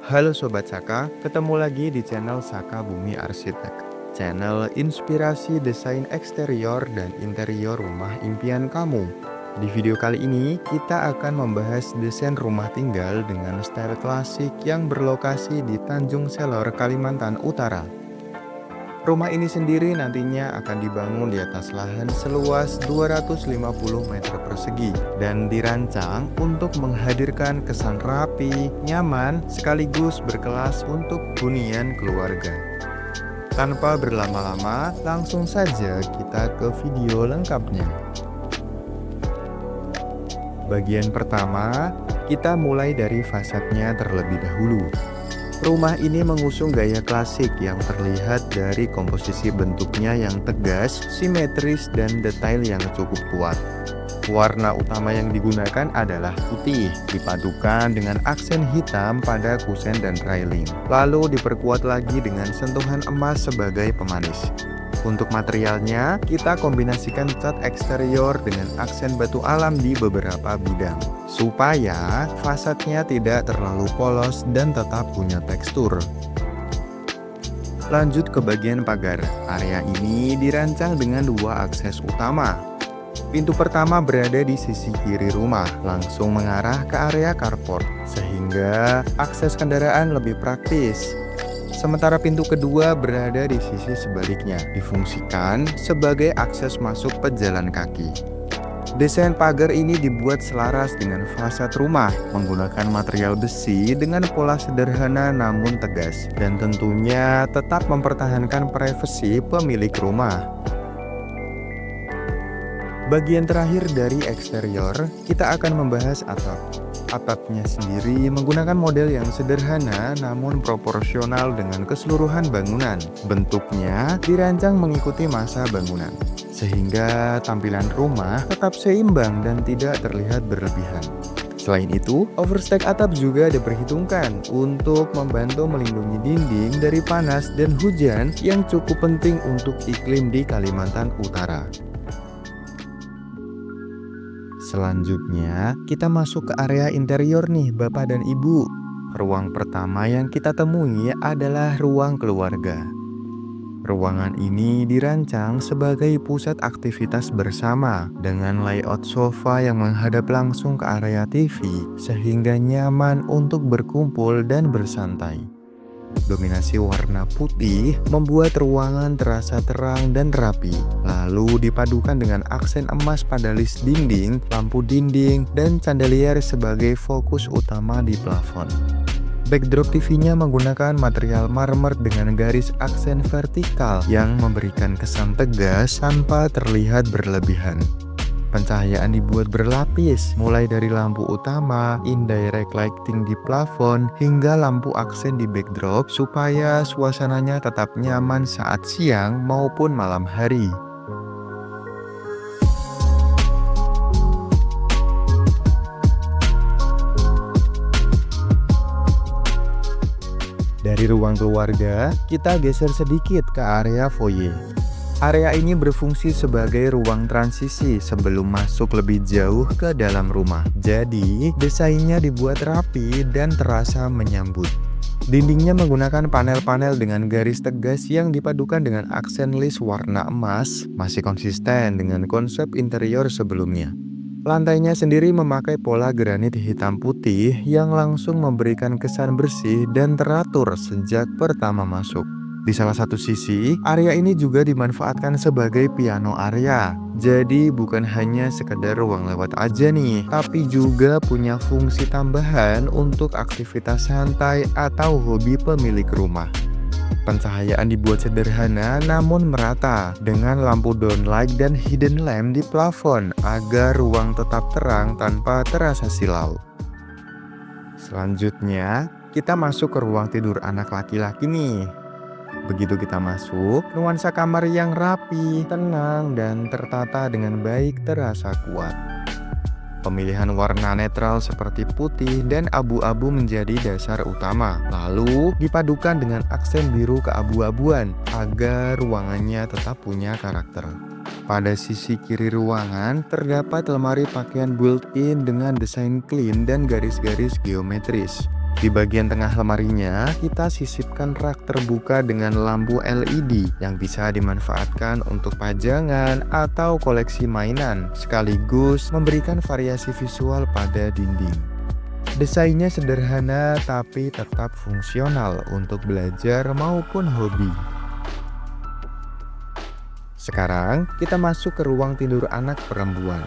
Halo Sobat Saka, ketemu lagi di channel Saka Bumi Arsitek. Channel inspirasi desain eksterior dan interior rumah impian kamu. Di video kali ini, kita akan membahas desain rumah tinggal dengan style klasik yang berlokasi di Tanjung Selor, Kalimantan Utara. Rumah ini sendiri nantinya akan dibangun di atas lahan seluas 250 meter persegi dan dirancang untuk menghadirkan kesan rapi, nyaman, sekaligus berkelas untuk hunian keluarga. Tanpa berlama-lama, langsung saja kita ke video lengkapnya. Bagian pertama, kita mulai dari fasadnya terlebih dahulu. Rumah ini mengusung gaya klasik yang terlihat dari komposisi bentuknya yang tegas, simetris, dan detail yang cukup kuat. Warna utama yang digunakan adalah putih, dipadukan dengan aksen hitam pada kusen dan railing. Lalu diperkuat lagi dengan sentuhan emas sebagai pemanis. Untuk materialnya, kita kombinasikan cat eksterior dengan aksen batu alam di beberapa bidang, supaya fasadnya tidak terlalu polos dan tetap punya tekstur. Lanjut ke bagian pagar. Area ini dirancang dengan dua akses utama. Pintu pertama berada di sisi kiri rumah, langsung mengarah ke area carport, sehingga akses kendaraan lebih praktis. Sementara pintu kedua berada di sisi sebaliknya, difungsikan sebagai akses masuk pejalan kaki. Desain pagar ini dibuat selaras dengan fasad rumah, menggunakan material besi dengan pola sederhana namun tegas, dan tentunya tetap mempertahankan privasi pemilik rumah. Bagian terakhir dari eksterior, kita akan membahas atap. Atapnya sendiri menggunakan model yang sederhana namun proporsional dengan keseluruhan bangunan. Bentuknya dirancang mengikuti masa bangunan, sehingga tampilan rumah tetap seimbang dan tidak terlihat berlebihan. Selain itu, overstack atap juga diperhitungkan untuk membantu melindungi dinding dari panas dan hujan yang cukup penting untuk iklim di Kalimantan Utara. Selanjutnya, kita masuk ke area interior nih Bapak dan Ibu. Ruang pertama yang kita temui adalah ruang keluarga. Ruangan ini dirancang sebagai pusat aktivitas bersama dengan layout sofa yang menghadap langsung ke area TV sehingga nyaman untuk berkumpul dan bersantai. Dominasi warna putih membuat ruangan terasa terang dan rapi, lalu dipadukan dengan aksen emas pada list dinding, lampu dinding, dan chandelier sebagai fokus utama di plafon. Backdrop TV-nya menggunakan material marmer dengan garis aksen vertikal yang memberikan kesan tegas tanpa terlihat berlebihan. Pencahayaan dibuat berlapis, mulai dari lampu utama, indirect lighting di plafon, hingga lampu aksen di backdrop supaya suasananya tetap nyaman saat siang maupun malam hari. Dari ruang keluarga, kita geser sedikit ke area foyer. Area ini berfungsi sebagai ruang transisi sebelum masuk lebih jauh ke dalam rumah. Jadi, desainnya dibuat rapi dan terasa menyambut. Dindingnya menggunakan panel-panel dengan garis tegas yang dipadukan dengan aksen list warna emas, masih konsisten dengan konsep interior sebelumnya. Lantainya sendiri memakai pola granit hitam putih yang langsung memberikan kesan bersih dan teratur sejak pertama masuk. Di salah satu sisi, area ini juga dimanfaatkan sebagai piano area. Jadi bukan hanya sekedar ruang lewat aja nih, tapi juga punya fungsi tambahan untuk aktivitas santai atau hobi pemilik rumah. Pencahayaan dibuat sederhana namun merata dengan lampu downlight dan hidden lamp di plafon agar ruang tetap terang tanpa terasa silau. Selanjutnya, kita masuk ke ruang tidur anak laki-laki nih. Begitu kita masuk, nuansa kamar yang rapi, tenang, dan tertata dengan baik terasa kuat. Pemilihan warna netral seperti putih dan abu-abu menjadi dasar utama, lalu dipadukan dengan aksen biru keabu-abuan agar ruangannya tetap punya karakter. Pada sisi kiri ruangan, terdapat lemari pakaian built-in dengan desain clean dan garis-garis geometris. Di bagian tengah lemarinya, kita sisipkan rak terbuka dengan lampu LED yang bisa dimanfaatkan untuk pajangan atau koleksi mainan, sekaligus memberikan variasi visual pada dinding. Desainnya sederhana tapi tetap fungsional untuk belajar maupun hobi. Sekarang, kita masuk ke ruang tidur anak perempuan.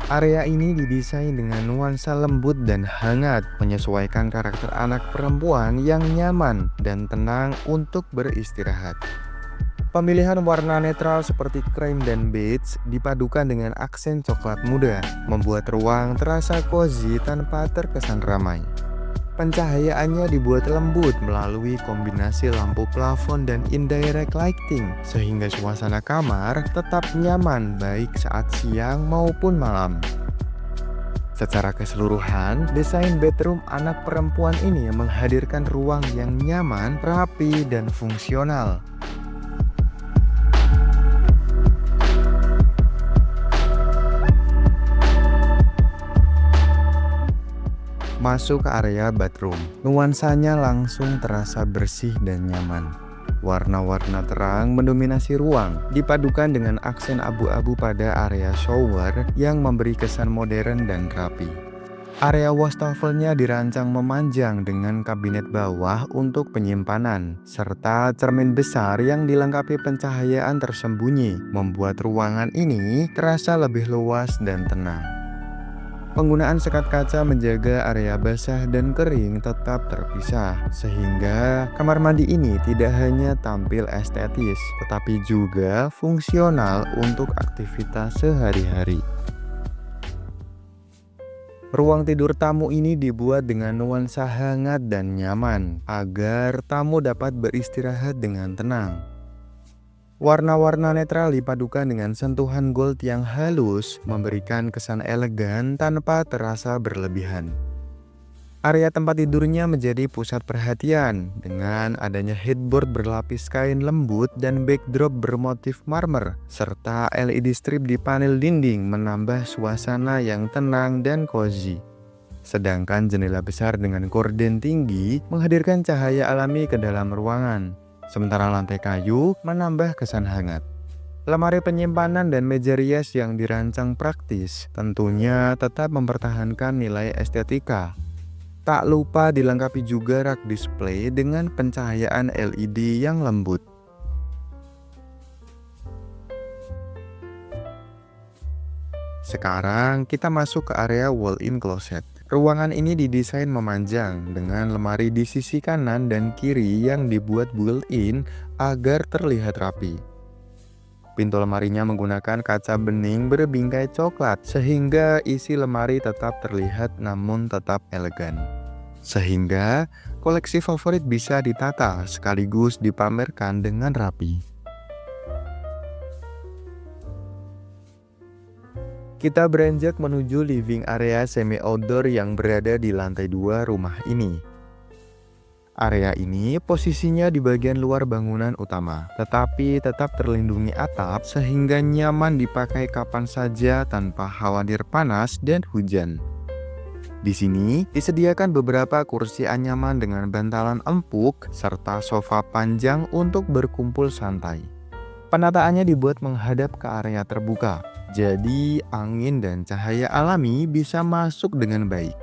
Area ini didesain dengan nuansa lembut dan hangat, menyesuaikan karakter anak perempuan yang nyaman dan tenang untuk beristirahat. Pemilihan warna netral seperti krem dan beige dipadukan dengan aksen coklat muda, membuat ruang terasa cozy tanpa terkesan ramai. Pencahayaannya dibuat lembut melalui kombinasi lampu plafon dan indirect lighting, sehingga suasana kamar tetap nyaman baik saat siang maupun malam. Secara keseluruhan, desain bedroom anak perempuan ini menghadirkan ruang yang nyaman, rapi, dan fungsional. Masuk ke area bathroom, nuansanya langsung terasa bersih dan nyaman. Warna-warna terang mendominasi ruang, dipadukan dengan aksen abu-abu pada area shower yang memberi kesan modern dan rapi. Area wastafelnya dirancang memanjang dengan kabinet bawah untuk penyimpanan, serta cermin besar yang dilengkapi pencahayaan tersembunyi, membuat ruangan ini terasa lebih luas dan tenang. Penggunaan sekat kaca menjaga area basah dan kering tetap terpisah, sehingga kamar mandi ini tidak hanya tampil estetis, tetapi juga fungsional untuk aktivitas sehari-hari. Ruang tidur tamu ini dibuat dengan nuansa hangat dan nyaman, agar tamu dapat beristirahat dengan tenang. Warna-warna netral dipadukan dengan sentuhan gold yang halus, memberikan kesan elegan tanpa terasa berlebihan. Area tempat tidurnya menjadi pusat perhatian, dengan adanya headboard berlapis kain lembut dan backdrop bermotif marmer, serta LED strip di panel dinding menambah suasana yang tenang dan cozy. Sedangkan jendela besar dengan gorden tinggi menghadirkan cahaya alami ke dalam ruangan. Sementara lantai kayu menambah kesan hangat. Lemari penyimpanan dan meja rias yang dirancang praktis tentunya tetap mempertahankan nilai estetika. Tak lupa dilengkapi juga rak display dengan pencahayaan LED yang lembut. Sekarang kita masuk ke area wall-in closet. Ruangan ini didesain memanjang dengan lemari di sisi kanan dan kiri yang dibuat built-in agar terlihat rapi. Pintu lemarinya menggunakan kaca bening berbingkai coklat sehingga isi lemari tetap terlihat namun tetap elegan. Sehingga koleksi favorit bisa ditata sekaligus dipamerkan dengan rapi. Kita beranjak menuju living area semi outdoor yang berada di lantai 2 rumah ini. Area ini posisinya di bagian luar bangunan utama, tetapi tetap terlindungi atap sehingga nyaman dipakai kapan saja tanpa khawatir panas dan hujan. Di sini disediakan beberapa kursi anyaman dengan bantalan empuk serta sofa panjang untuk berkumpul santai. Penataannya dibuat menghadap ke area terbuka, jadi angin dan cahaya alami bisa masuk dengan baik.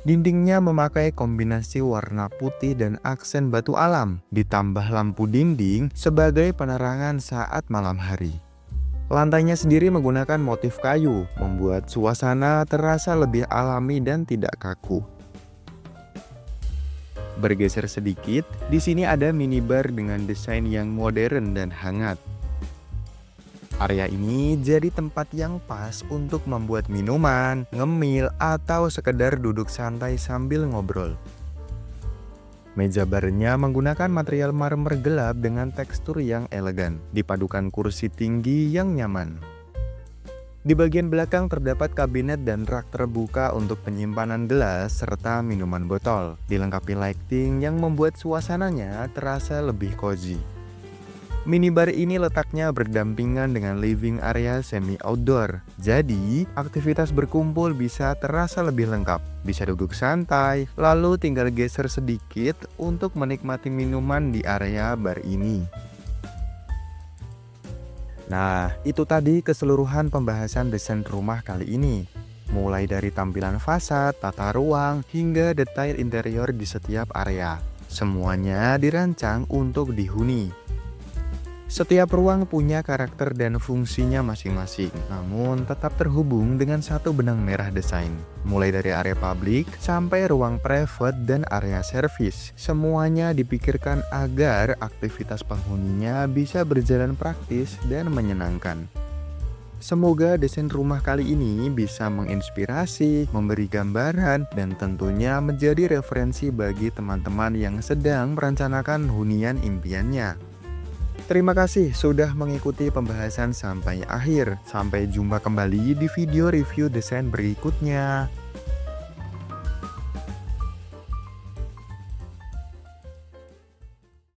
Dindingnya memakai kombinasi warna putih dan aksen batu alam, ditambah lampu dinding sebagai penerangan saat malam hari. Lantainya sendiri menggunakan motif kayu, membuat suasana terasa lebih alami dan tidak kaku. Bergeser sedikit, di sini ada minibar dengan desain yang modern dan hangat. Area ini jadi tempat yang pas untuk membuat minuman, ngemil, atau sekedar duduk santai sambil ngobrol. Meja barnya menggunakan material marmer gelap dengan tekstur yang elegan, dipadukan kursi tinggi yang nyaman. Di bagian belakang terdapat kabinet dan rak terbuka untuk penyimpanan gelas serta minuman botol, dilengkapi lighting yang membuat suasananya terasa lebih cozy. Minibar ini letaknya berdampingan dengan living area semi outdoor. Jadi, aktivitas berkumpul bisa terasa lebih lengkap. Bisa duduk santai, lalu tinggal geser sedikit untuk menikmati minuman di area bar ini. Nah, itu tadi keseluruhan pembahasan desain rumah kali ini. Mulai dari tampilan fasad, tata ruang, hingga detail interior di setiap area. Semuanya dirancang untuk dihuni. Setiap ruang punya karakter dan fungsinya masing-masing, namun tetap terhubung dengan satu benang merah desain. Mulai dari area publik sampai ruang private dan area service, semuanya dipikirkan agar aktivitas penghuninya bisa berjalan praktis dan menyenangkan. Semoga desain rumah kali ini bisa menginspirasi, memberi gambaran, dan tentunya menjadi referensi bagi teman-teman yang sedang merencanakan hunian impiannya. Terima kasih sudah mengikuti pembahasan sampai akhir. Sampai jumpa kembali di video review desain berikutnya.